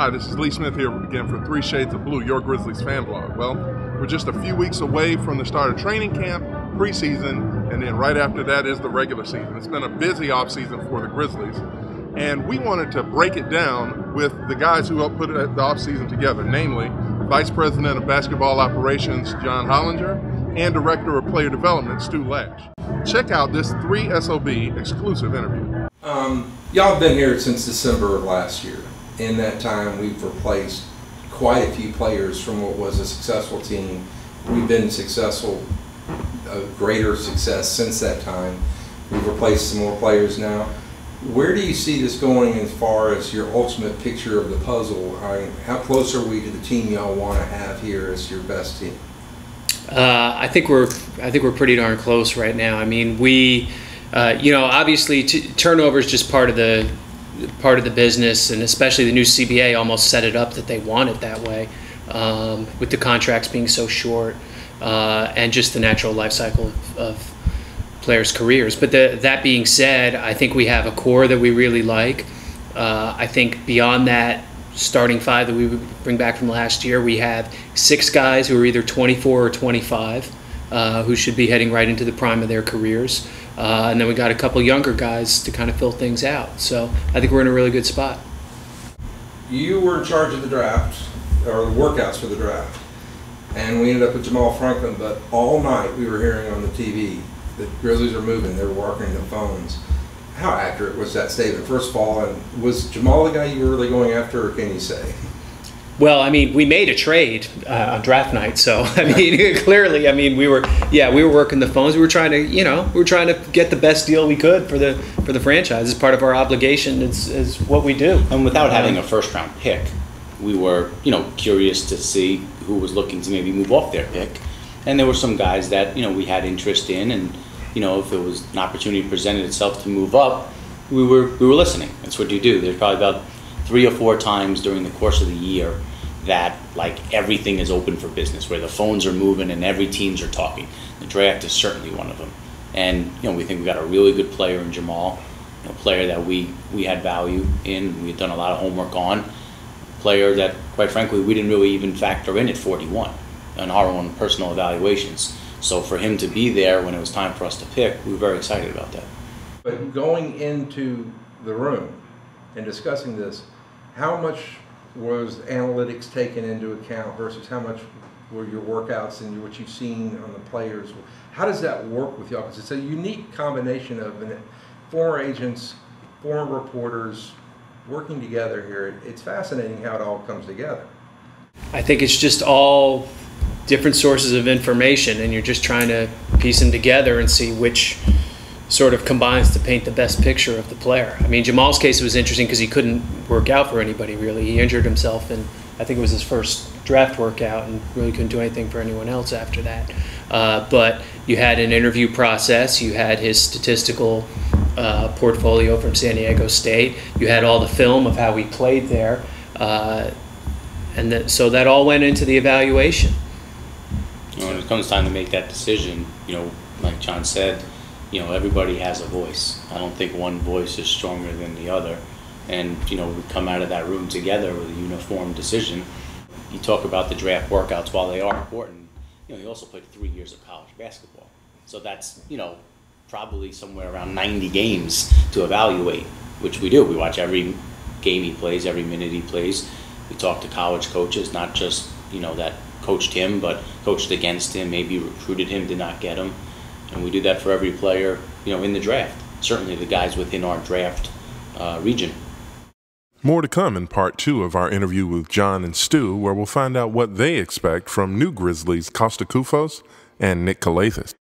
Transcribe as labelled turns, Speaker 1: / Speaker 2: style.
Speaker 1: Hi, this is Lee Smith here again for 3 Shades of Blue, your Grizzlies fan blog. Well, we're just a few weeks away from the start of training camp, preseason, and then right after that is the regular season. It's been a busy offseason for the Grizzlies, and we wanted to break it down with the guys who helped put the offseason together, namely Vice President of Basketball Operations, John Hollinger, and Director of Player Development, Stu Lash. Check out this 3SOB exclusive interview.
Speaker 2: Y'all have been here since December of last year. In that time, we've replaced quite a few players from what was a successful team. We've been successful, a greater success since that time. We've replaced some more players now. Where do you see this going as far as your ultimate picture of the puzzle? How close are we to the team y'all want to have here as your best team?
Speaker 3: I think we're pretty darn close right now. I mean, we, obviously turnover is just part of the business, and especially the new CBA almost set it up that they want it that way, with the contracts being so short, and just the natural life cycle of players' careers. But that being said, I think we have a core that we really like. I think beyond that starting 5 that we would bring back from last year, we have 6 guys who are either 24 or 25, who should be heading right into the prime of their careers. And then we got a couple younger guys to kind of fill things out. So I think we're in a really good spot.
Speaker 2: You were in charge of the draft, or the workouts for the draft, and we ended up with Jamal Franklin, but all night we were hearing on the TV that Grizzlies are moving, they're working the phones. How accurate was that statement, first of all, and was Jamal the guy you were really going after, or can you say?
Speaker 3: Well, I mean, we made a trade on draft night, so I mean, clearly, I mean, we were working the phones. We were trying to get the best deal we could for the franchise. It's part of our obligation. Is what we do.
Speaker 4: And without having a first-round pick, we were, curious to see who was looking to maybe move off their pick, and there were some guys that we had interest in, and if it was an opportunity presented itself to move up, we were listening. That's what you do. There's probably about 3 or 4 times during the course of the year that everything is open for business, where the phones are moving and every teams are talking. The draft is certainly one of them. And we think we got a really good player in Jamal, a player that we had value in, we've done a lot of homework on, a player that quite frankly we didn't really even factor in at 41 on our own personal evaluations. So for him to be there when it was time for us to pick, we were very excited about that.
Speaker 2: But going into the room and discussing this, how much was analytics taken into account versus how much were your workouts and what you've seen on the players? How does that work with y'all? Because it's a unique combination of former agents, former reporters working together here. It's fascinating how it all comes together.
Speaker 3: I think it's just all different sources of information, and you're just trying to piece them together and see which sort of combines to paint the best picture of the player. I mean, Jamal's case was interesting because he couldn't work out for anybody, really. He injured himself, and I think it was his first draft workout, and really couldn't do anything for anyone else after that. But you had an interview process, you had his statistical portfolio from San Diego State, you had all the film of how he played there, so that all went into the evaluation.
Speaker 4: When it comes time to make that decision, like John said, everybody has a voice. I don't think one voice is stronger than the other. And, we come out of that room together with a uniform decision. You talk about the draft workouts, while they are important, he also played 3 years of college basketball. So that's, probably somewhere around 90 games to evaluate, which we do. We watch every game he plays, every minute he plays. We talk to college coaches, not just, that coached him, but coached against him, maybe recruited him, did not get him. And we do that for every player, in the draft. Certainly the guys within our draft region.
Speaker 1: More to come in part 2 of our interview with John and Stu, where we'll find out what they expect from new Grizzlies Costa Koufos and Nick Calathis.